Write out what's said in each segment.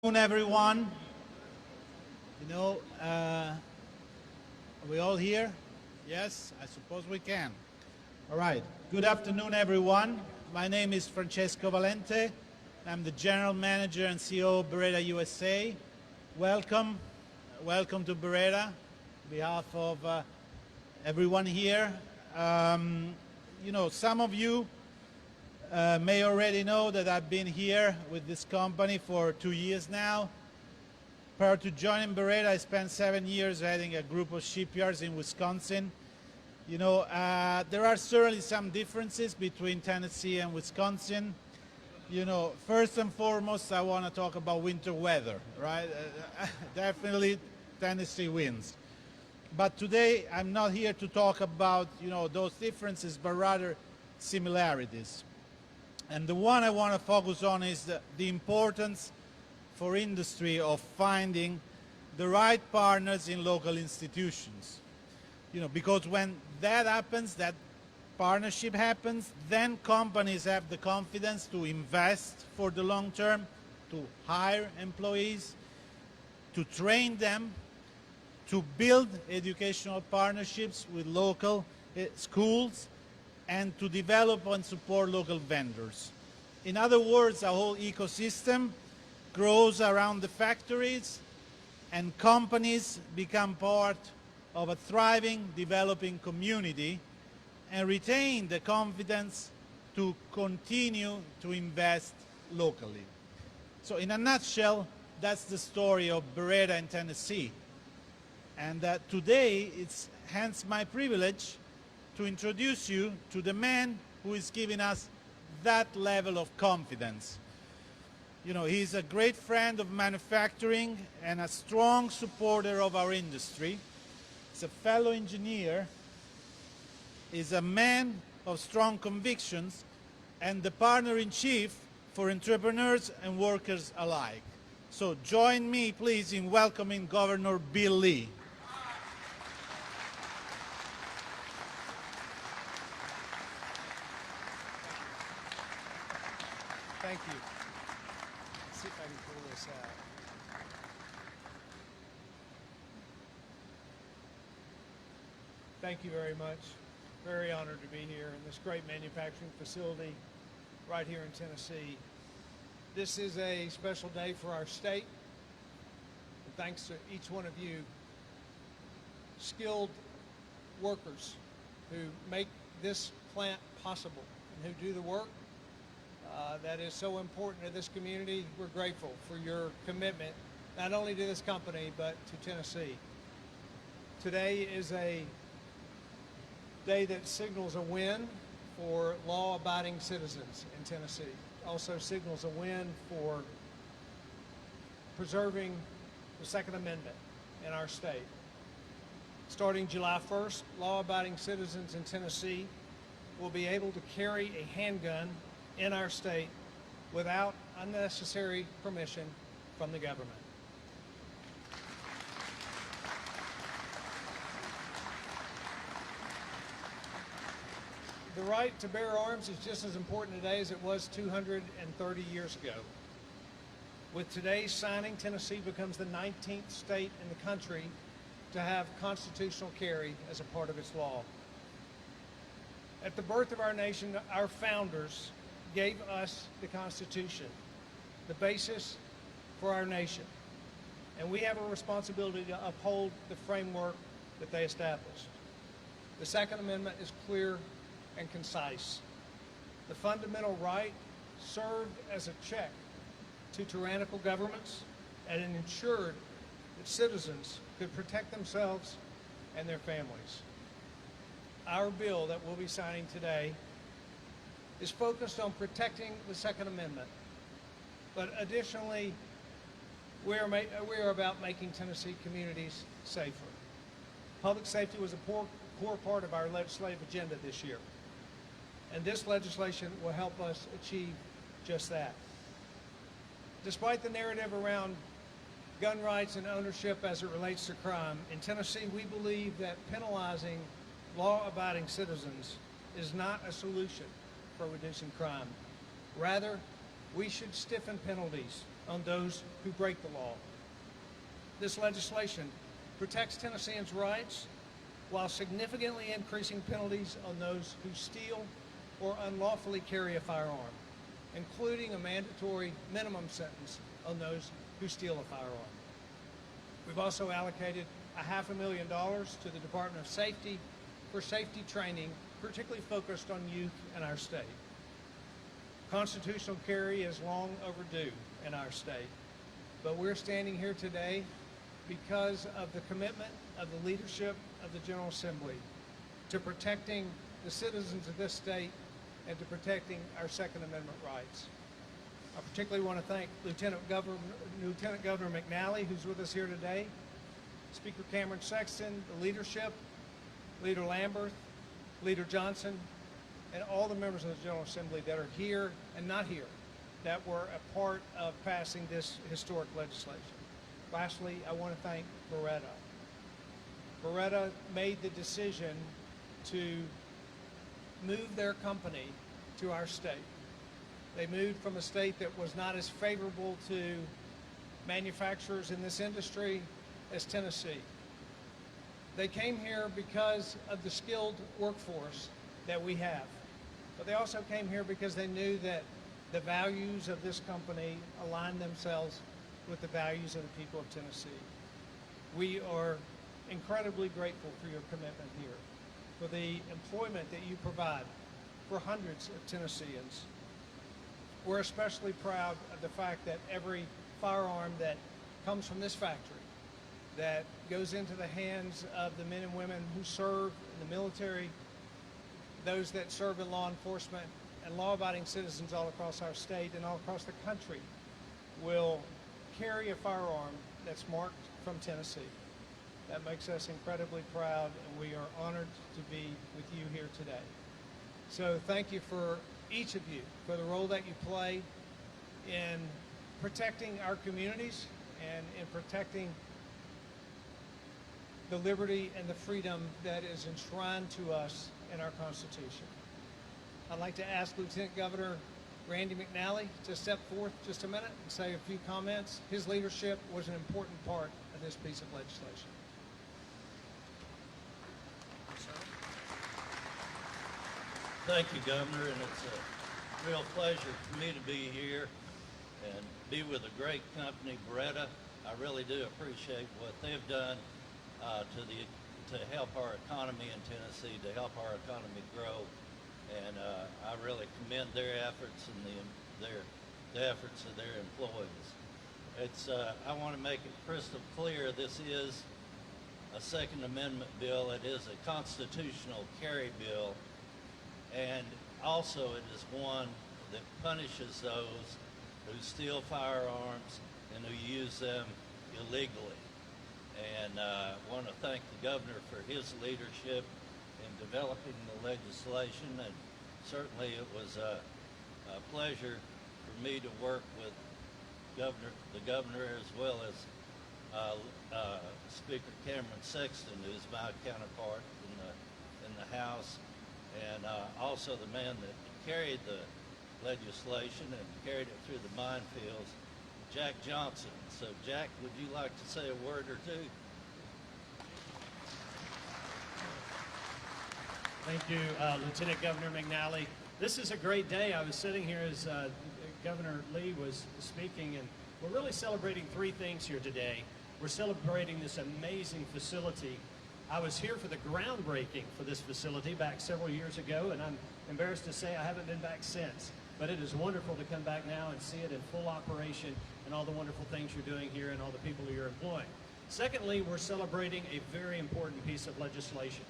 Good afternoon, everyone. Are we all here? Yes, I suppose we can. All right. Good afternoon, everyone. My name is Francesco Valente. I'm the General Manager and CEO of Beretta USA. Welcome. Welcome to Beretta on behalf of everyone here. Some of you may already know that I've been here with this company for 2 years now. Prior to joining Beretta, I spent 7 years heading a group of shipyards in Wisconsin. There are certainly some differences between Tennessee and Wisconsin. First and foremost, I want to talk about winter weather, right? Definitely Tennessee wins. But today, I'm not here to talk about, those differences, but rather similarities. And the one I want to focus on is the importance for industry of finding the right partners in local institutions. Because when that happens, that partnership happens, then companies have the confidence to invest for the long term, to hire employees, to train them, to build educational partnerships with local schools, and to develop and support local vendors. In other words, a whole ecosystem grows around the factories, and companies become part of a thriving, developing community and retain the confidence to continue to invest locally. So in a nutshell, that's the story of Beretta in Tennessee. And today, it's hence my privilege to introduce you to the man who is giving us that level of confidence. He's a great friend of manufacturing and a strong supporter of our industry. He's a fellow engineer. He's a man of strong convictions and the partner-in-chief for entrepreneurs and workers alike. So join me, please, in welcoming Governor Bill Lee. Thank you. Let's see if I can pull this out. Thank you very much. Very honored to be here in this great manufacturing facility right here in Tennessee. This is a special day for our state. And thanks to each one of you, skilled workers who make this plant possible and who do the work that is so important to this community. We're grateful for your commitment, not only to this company, but to Tennessee. Today is a day that signals a win for law-abiding citizens in Tennessee. Also signals a win for preserving the Second Amendment in our state. Starting July 1st, law-abiding citizens in Tennessee will be able to carry a handgun in our state without unnecessary permission from the government. The right to bear arms is just as important today as it was 230 years ago. With today's signing, Tennessee becomes the 19th state in the country to have constitutional carry as a part of its law. At the birth of our nation, our founders gave us the Constitution, the basis for our nation. And we have a responsibility to uphold the framework that they established. The Second Amendment is clear and concise. The fundamental right served as a check to tyrannical governments and it ensured that citizens could protect themselves and their families. Our bill that we'll be signing today is focused on protecting the Second Amendment. But additionally, we are about making Tennessee communities safer. Public safety was a core part of our legislative agenda this year. And this legislation will help us achieve just that. Despite the narrative around gun rights and ownership as it relates to crime, in Tennessee we believe that penalizing law-abiding citizens is not a solution for reducing crime. Rather, we should stiffen penalties on those who break the law. This legislation protects Tennesseans' rights while significantly increasing penalties on those who steal or unlawfully carry a firearm, including a mandatory minimum sentence on those who steal a firearm. We've also allocated $500,000 to the Department of Safety for safety training, particularly focused on youth in our state. Constitutional carry is long overdue in our state, but we're standing here today because of the commitment of the leadership of the General Assembly to protecting the citizens of this state and to protecting our Second Amendment rights. I particularly want to thank Lieutenant Governor McNally, who's with us here today, Speaker Cameron Sexton, the leadership, Leader Lambert, Leader Johnson, and all the members of the General Assembly that are here and not here that were a part of passing this historic legislation. Lastly, I want to thank Beretta. Beretta made the decision to move their company to our state. They moved from a state that was not as favorable to manufacturers in this industry as Tennessee. They came here because of the skilled workforce that we have. But they also came here because they knew that the values of this company align themselves with the values of the people of Tennessee. We are incredibly grateful for your commitment here, for the employment that you provide for hundreds of Tennesseans. We're especially proud of the fact that every firearm that comes from this factory, that goes into the hands of the men and women who serve in the military, those that serve in law enforcement, and law-abiding citizens all across our state and all across the country will carry a firearm that's marked from Tennessee. That makes us incredibly proud, and we are honored to be with you here today. So thank you for each of you for the role that you play in protecting our communities and in protecting the liberty and the freedom that is enshrined to us in our Constitution. I'd like to ask Lieutenant Governor Randy McNally to step forth just a minute and say a few comments. His leadership was an important part of this piece of legislation. Thank you, Governor, and it's a real pleasure for me to be here and be with a great company, Beretta. I really do appreciate what they've done to help our economy in Tennessee, to help our economy grow, and I really commend their efforts and the efforts of their employees. I want to make it crystal clear, this is a Second Amendment bill. It is a constitutional carry bill, and also it is one that punishes those who steal firearms and who use them illegally. And I want to thank the governor for his leadership in developing the legislation, and certainly it was a pleasure for me to work with the governor as well as Speaker Cameron Sexton, who's my counterpart in the House, and also the man that carried the legislation and carried it through the minefields, Jack Johnson. So Jack, would you like to say a word or two? Thank you, Lieutenant Governor McNally. This is a great day. I was sitting here as Governor Lee was speaking, and we're really celebrating three things here today. We're celebrating this amazing facility. I was here for the groundbreaking for this facility back several years ago, and I'm embarrassed to say I haven't been back since. But it is wonderful to come back now and see it in full operation and all the wonderful things you're doing here and all the people you're employing. Secondly, we're celebrating a very important piece of legislation.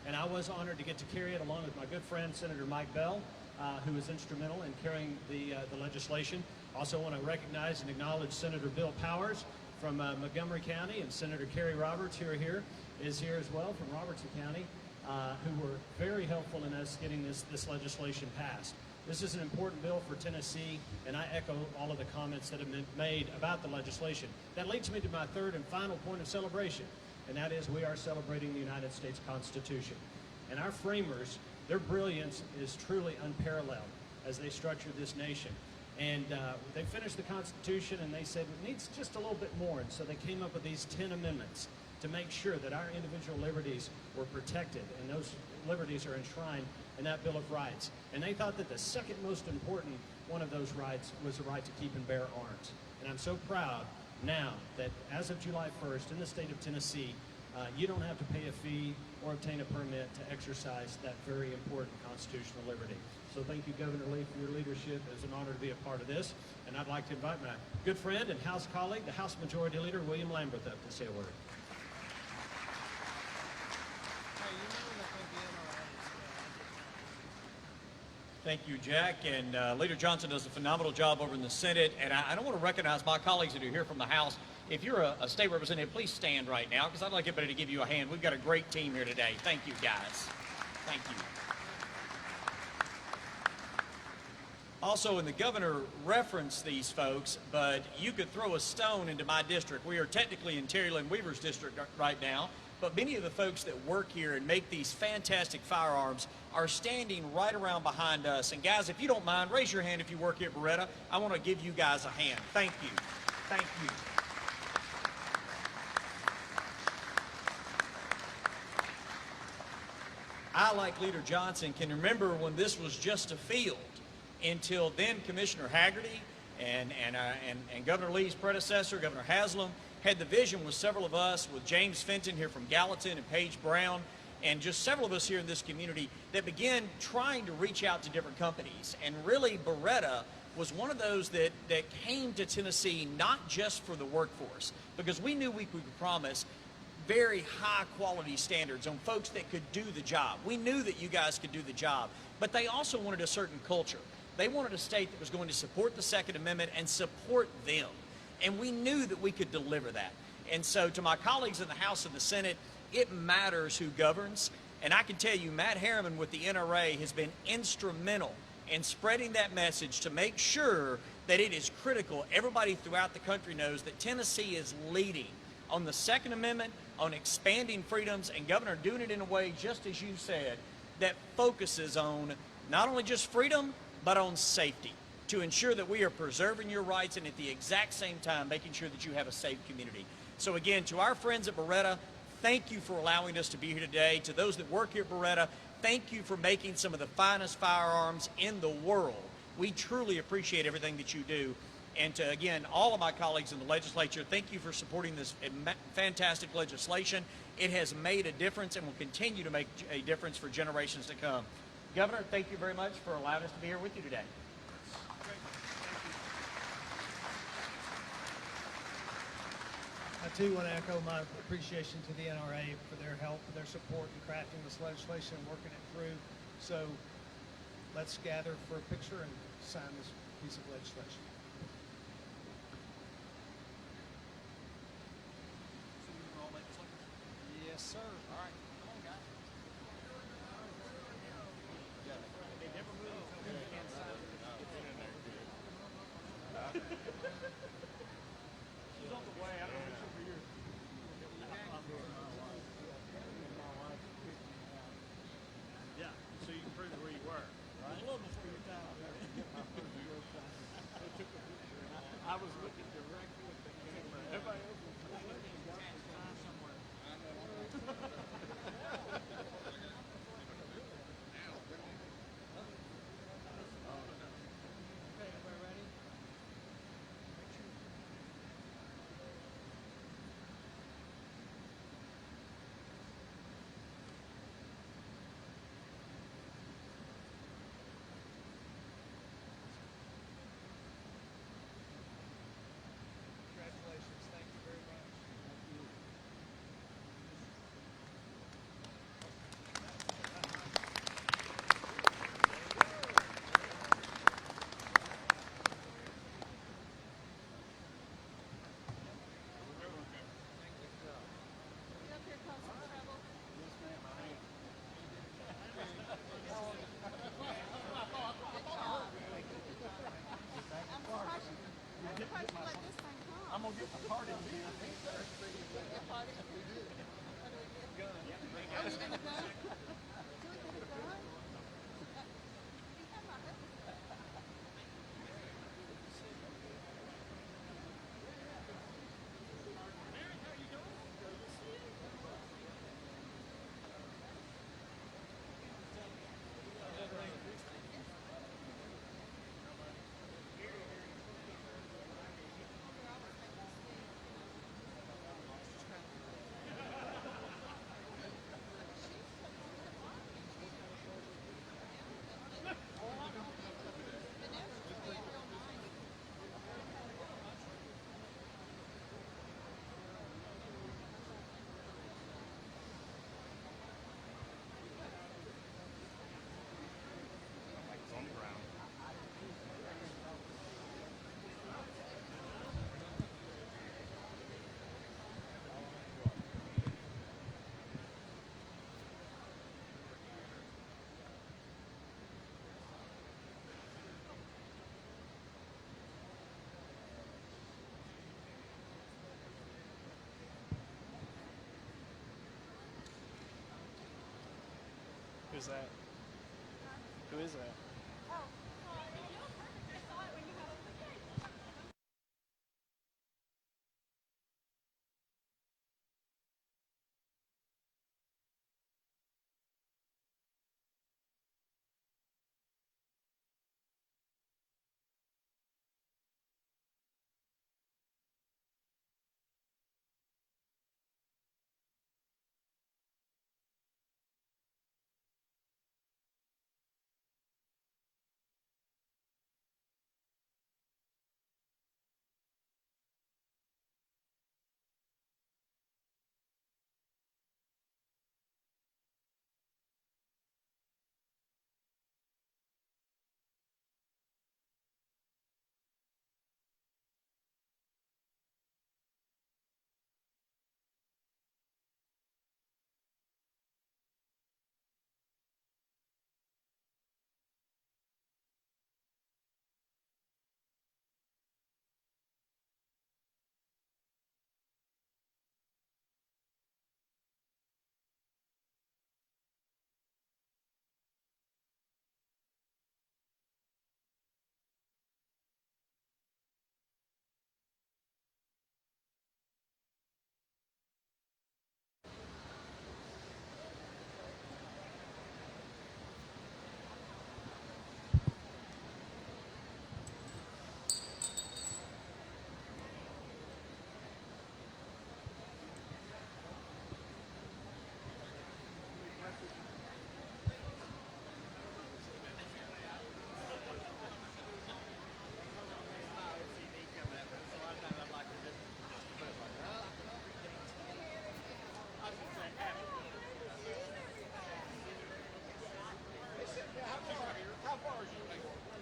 And I was honored to get to carry it along with my good friend, Senator Mike Bell, who was instrumental in carrying the legislation. Also want to recognize and acknowledge Senator Bill Powers from Montgomery County, and Senator Kerry Roberts, who is here as well from Robertson County, who were very helpful in us getting this legislation passed. This is an important bill for Tennessee, and I echo all of the comments that have been made about the legislation. That leads me to my third and final point of celebration, and that is we are celebrating the United States Constitution. And our framers, their brilliance is truly unparalleled as they structured this nation. And they finished the Constitution, and they said it needs just a little bit more. And so they came up with these 10 amendments to make sure that our individual liberties were protected, and those liberties are enshrined in that Bill of Rights. And they thought that the second most important one of those rights was the right to keep and bear arms. And I'm so proud now that as of July 1st in the state of Tennessee, you don't have to pay a fee or obtain a permit to exercise that very important constitutional liberty. So thank you, Governor Lee, for your leadership. It's an honor to be a part of this. And I'd like to invite my good friend and House colleague, the House Majority Leader, William Lamberth, up to say a word. Thank you, Jack. And Leader Johnson does a phenomenal job over in the Senate. And I don't want to recognize my colleagues that are here from the House. If you're a state representative, please stand right now, because I'd like everybody to give you a hand. We've got a great team here today. Thank you, guys. Thank you. Also, and the governor referenced these folks, but you could throw a stone into my district. We are technically in Terry Lynn Weaver's district right now, but many of the folks that work here and make these fantastic firearms are standing right around behind us. And guys, if you don't mind, raise your hand if you work here at Beretta. I want to give you guys a hand. Thank you. Thank you. I, like Leader Johnson, can remember when this was just a field until then Commissioner Haggerty and Governor Lee's predecessor, Governor Haslam, had the vision with several of us, with James Fenton here from Gallatin and Paige Brown, and just several of us here in this community that began trying to reach out to different companies. And really, Beretta was one of those that came to Tennessee not just for the workforce, because we knew we could promise very high quality standards on folks that could do the job. We knew that you guys could do the job, but they also wanted a certain culture. They wanted a state that was going to support the Second Amendment and support them. And we knew that we could deliver that. And so to my colleagues in the House and the Senate, it matters who governs. And I can tell you, Matt Harriman with the NRA has been instrumental in spreading that message to make sure that it is critical. Everybody throughout the country knows that Tennessee is leading on the Second Amendment, on expanding freedoms, and Governor, doing it in a way, just as you said, that focuses on not only just freedom, but on safety, to ensure that we are preserving your rights and at the exact same time making sure that you have a safe community. So again, to our friends at Beretta, thank you for allowing us to be here today. To those that work here at Beretta, thank you for making some of the finest firearms in the world. We truly appreciate everything that you do. And to, again, all of my colleagues in the legislature, thank you for supporting this fantastic legislation. It has made a difference and will continue to make a difference for generations to come. Governor, thank you very much for allowing us to be here with you today. I too want to echo my appreciation to the NRA for their help, for their support in crafting this legislation and working it through. So let's gather for a picture and sign this piece of legislation. Yes, sir. All right. Come on, guys. They never move until we can't sign it. She's on the way. I don't know if she'll be here. Yeah, so you can prove where you were. Right? A little before your time. I was looking directly at the camera. Everybody else was looking somewhere. Congratulations. Thank you very much. I'm gonna get my card in here. is that? Who is that? How far is you?